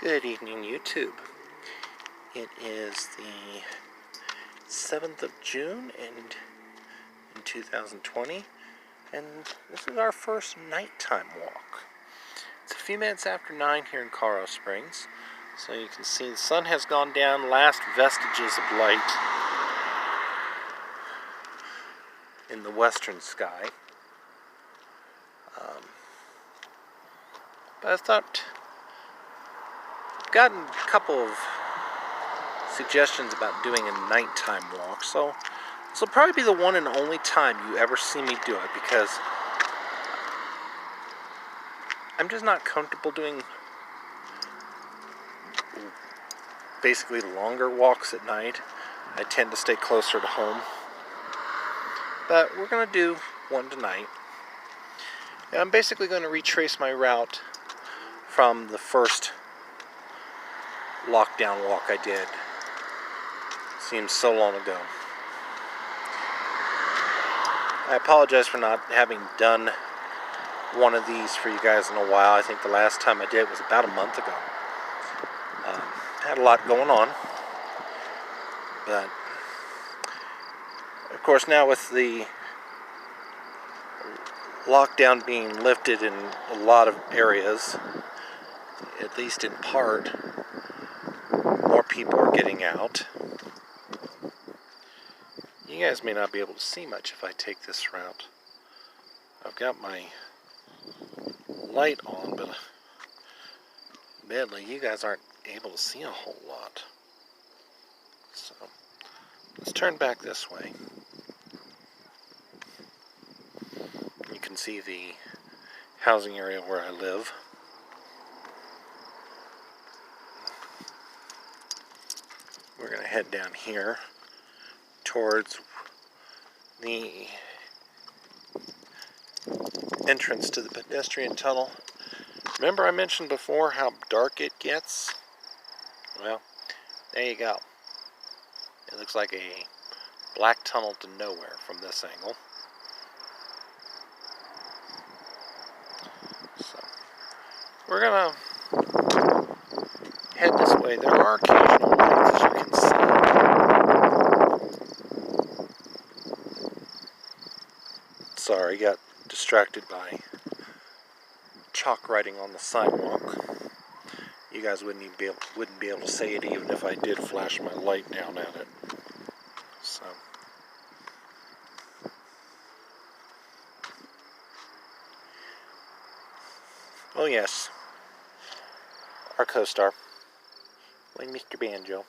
Good evening, YouTube. It is the 7th of June in 2020, and this is our first nighttime walk. It's a few minutes after 9 here in Colorado Springs, so you can see the sun has gone down, last vestiges of light in the western sky. But I thought I've gotten a couple of suggestions about doing a nighttime walk, so this will probably be the one and only time you ever see me do it, because I'm just not comfortable doing basically longer walks at night. I tend to stay closer to home, but we're going to do one tonight. And I'm basically going to retrace my route from the first lockdown walk I did. Seems so long ago. I apologize for not having done one of these for you guys in a while. I think the last time I did was about a month ago. Had a lot going on, but of course now with the lockdown being lifted in a lot of areas, at least in part, more people are getting out. You guys may not be able to see much if I take this route. I've got my light on, but badly you guys aren't able to see a whole lot. So let's turn back this way. You can see the housing area where I live. We're going to head down here towards the entrance to the pedestrian tunnel. Remember I mentioned before how dark it gets? Well, there you go. It looks like a black tunnel to nowhere from this angle. So, we're gonna head this way. There are occasional lights, as you can see. Sorry, got distracted by chalk writing on the sidewalk. You guys wouldn't be able to see it even if I did flash my light down at it. So, oh yes, our co-star, like Mr. Banjo.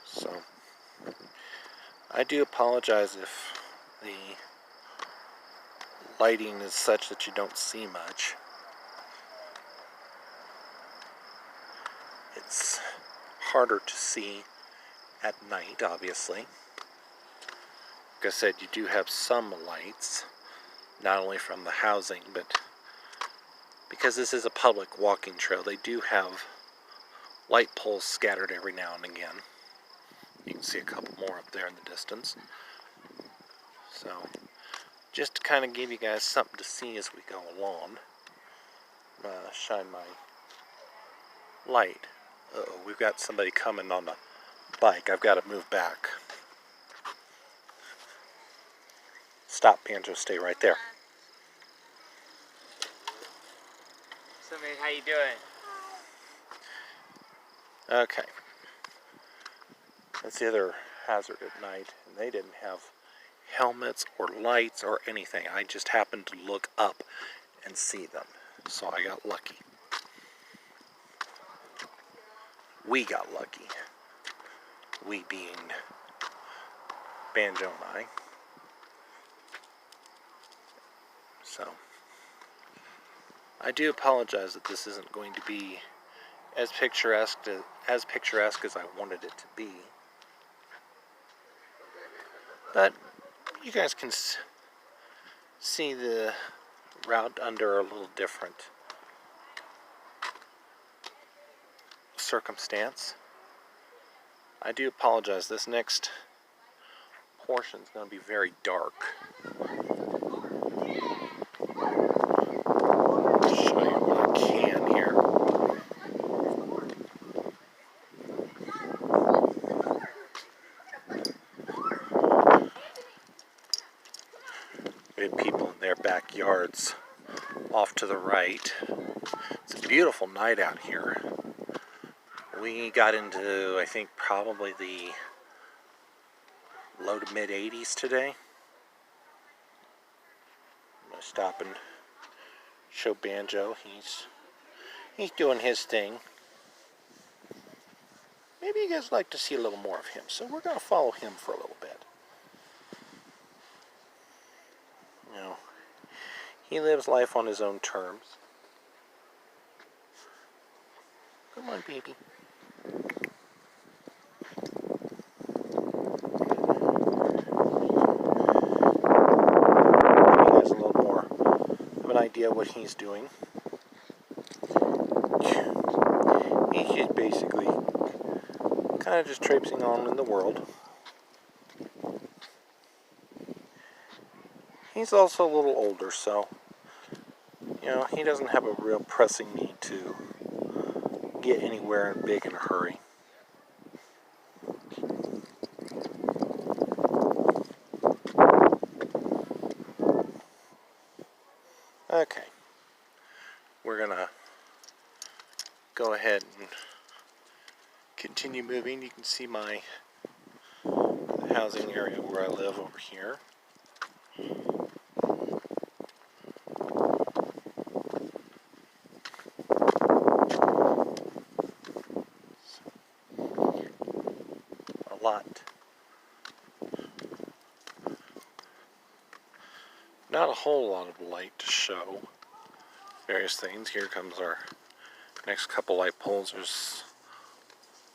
So, I do apologize if the lighting is such that you don't see much. It's harder to see at night, obviously. Like I said, you do have some lights, not only from the housing, but because this is a public walking trail, they do have light poles scattered every now and again. You can see a couple more up there in the distance. So, just to kind of give you guys something to see as we go along, I'm going to shine my light. Uh-oh, we've got somebody coming on the bike. I've got to move back. Stop, Banjo, stay right there. So, man, how you doing? Okay. That's the other hazard at night, and they didn't have helmets or lights or anything. I just happened to look up and see them, so I got lucky. We got lucky. We being Banjo and I. So, I do apologize that this isn't going to be as picturesque as I wanted it to be. But you guys can see the route under a little different circumstance. I do apologize. This next portion is going to be very dark. woods off to the right. It's a beautiful night out here. We got into, I think, probably the low to mid 80s today. I'm going to stop and show Banjo. He's doing his thing. Maybe you guys like to see a little more of him, so we're going to follow him for a little bit. You know, he lives life on his own terms. Come on, baby. Give you guys a little more of an idea what he's doing. He's just basically kind of just traipsing on in the world. He's also a little older, so, you know, he doesn't have a real pressing need to get anywhere big in a hurry. Okay, we're gonna go ahead and continue moving. You can see my housing area where I live over here. A lot. Not a whole lot of light to show various things. Here comes our next couple light poles. There's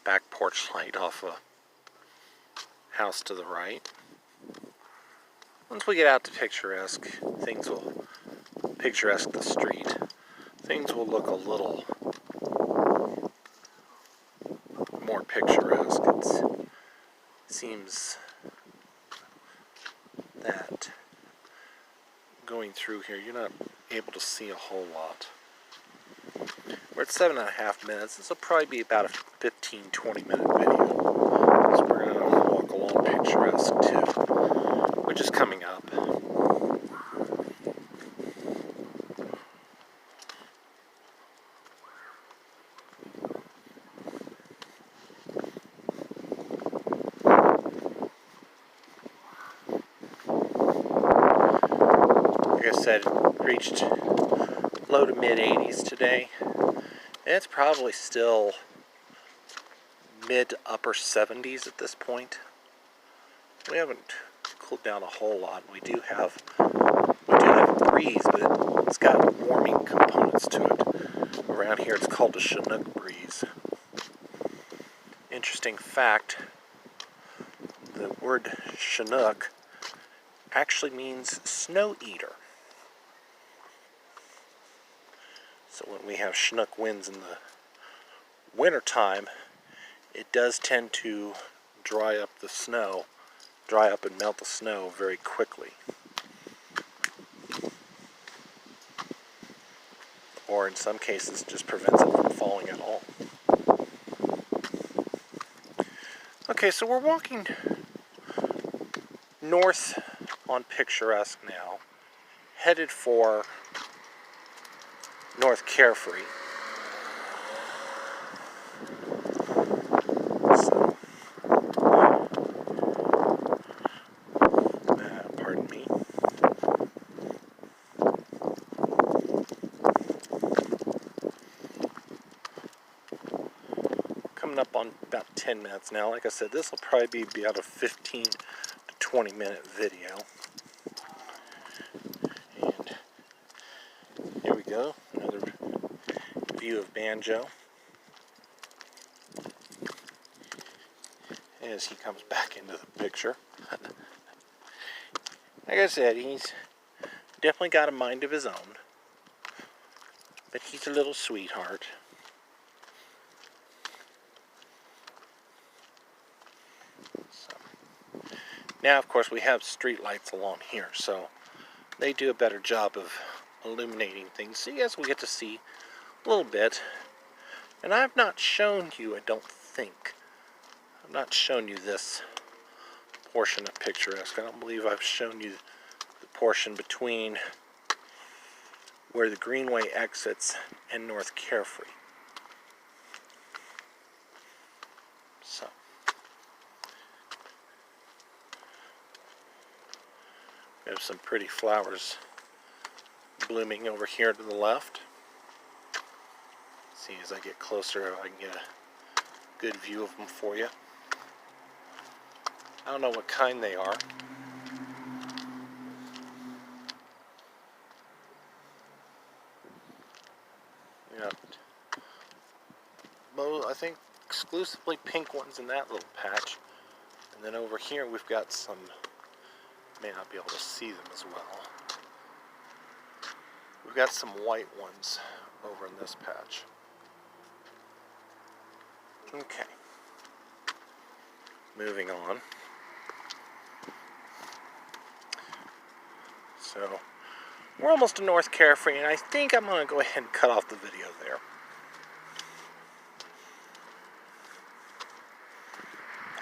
back porch light off a house to the right. Once we get out to picturesque, picturesque the street, things will look a little more picturesque. It seems that going through here, you're not able to see a whole lot. We're at 7.5 minutes. This will probably be about a 15-20 minute video. So we're going to walk along picturesque too, which is coming up. Like I said, reached low to mid 80s today. And it's probably still mid to upper 70s at this point. We haven't cooled down a whole lot. We do have a breeze, but it's got warming components to it. Around here it's called a Chinook breeze. Interesting fact, the word Chinook actually means snow eater. So when we have Chinook winds in the wintertime, it does tend to dry up and melt the snow very quickly. Or in some cases, just prevents it from falling at all. Okay, so we're walking north on Picturesque now, headed for North Carefree. So, pardon me. Coming up on about 10 minutes now. Like I said, this will probably be about a 15 to 20 minute video. And here we go, another view of Banjo as he comes back into the picture. Like I said, he's definitely got a mind of his own, but he's a little sweetheart. So, now, of course, we have street lights along here, so they do a better job of illuminating things, so you guys will get to see a little bit. And I've not shown you, I don't think, I've not shown you this portion of Picturesque. I don't believe I've shown you the portion between where the Greenway exits and North Carefree. So, we have some pretty flowers blooming over here to the left. See, as I get closer, I can get a good view of them for you. I don't know what kind they are. Yeah, I think exclusively pink ones in that little patch. And then over here we've got some, may not be able to see them as well. We've got some white ones over in this patch. Okay. Moving on. So, we're almost to North Carefree, and I think I'm going to go ahead and cut off the video there.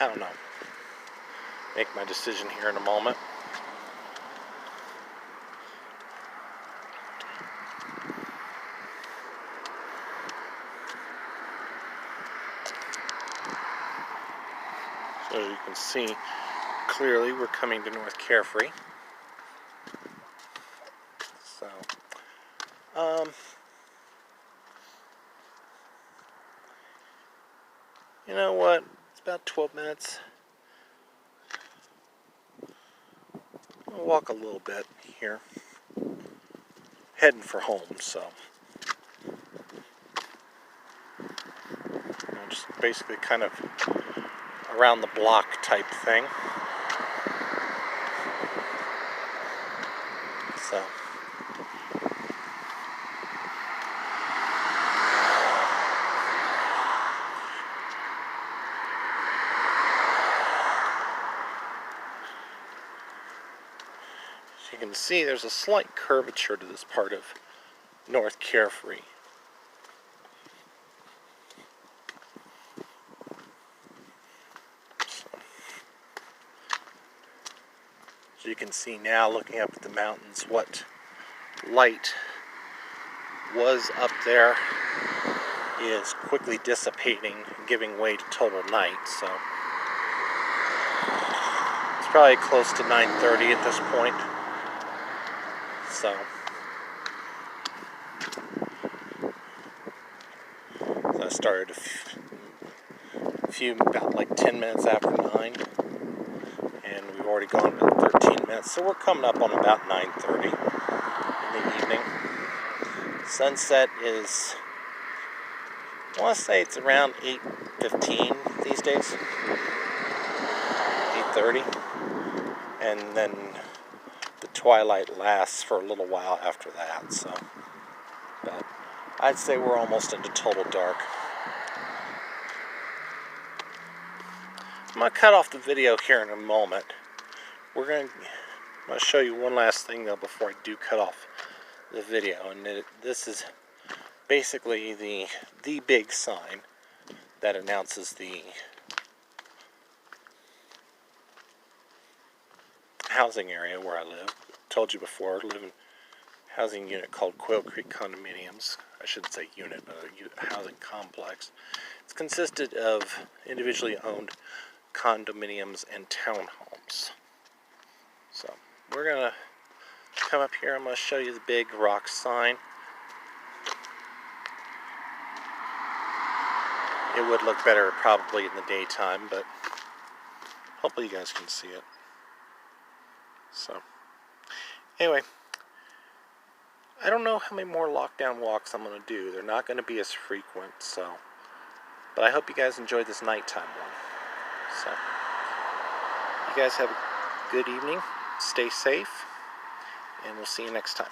I don't know. Make my decision here in a moment. So as you can see, clearly we're coming to North Carefree. So, you know what? It's about 12 minutes. I'll walk a little bit here. Heading for home, so. Just basically kind of around the block type thing. So. As you can see, there's a slight curvature to this part of North Carefree. As you can see now, looking up at the mountains, what light was up there is quickly dissipating, giving way to total night. So it's probably close to 9:30 at this point. So I started about like 10 minutes after 9, and we've already gone about 13 minutes, so we're coming up on about 9:30 in the evening. Sunset is, I want to say it's around 8:15 these days, 8:30, and then the twilight lasts for a little while after that, so, but I'd say we're almost into total dark. I'm going to cut off the video here in a moment. I'm going to show you one last thing though before I do cut off the video, and this is basically the big sign that announces the housing area where I live. I told you before, I live in a housing unit called Quail Creek Condominiums. I shouldn't say unit, but a housing complex. It's consisted of individually owned condominiums and townhomes. So we're gonna come up here. I'm gonna show you the big rock sign. It would look better probably in the daytime, but hopefully you guys can see it. So anyway, I don't know how many more lockdown walks I'm going to do. They're not going to be as frequent, so, but I hope you guys enjoyed this nighttime one. So you guys have a good evening, stay safe, and we'll see you next time.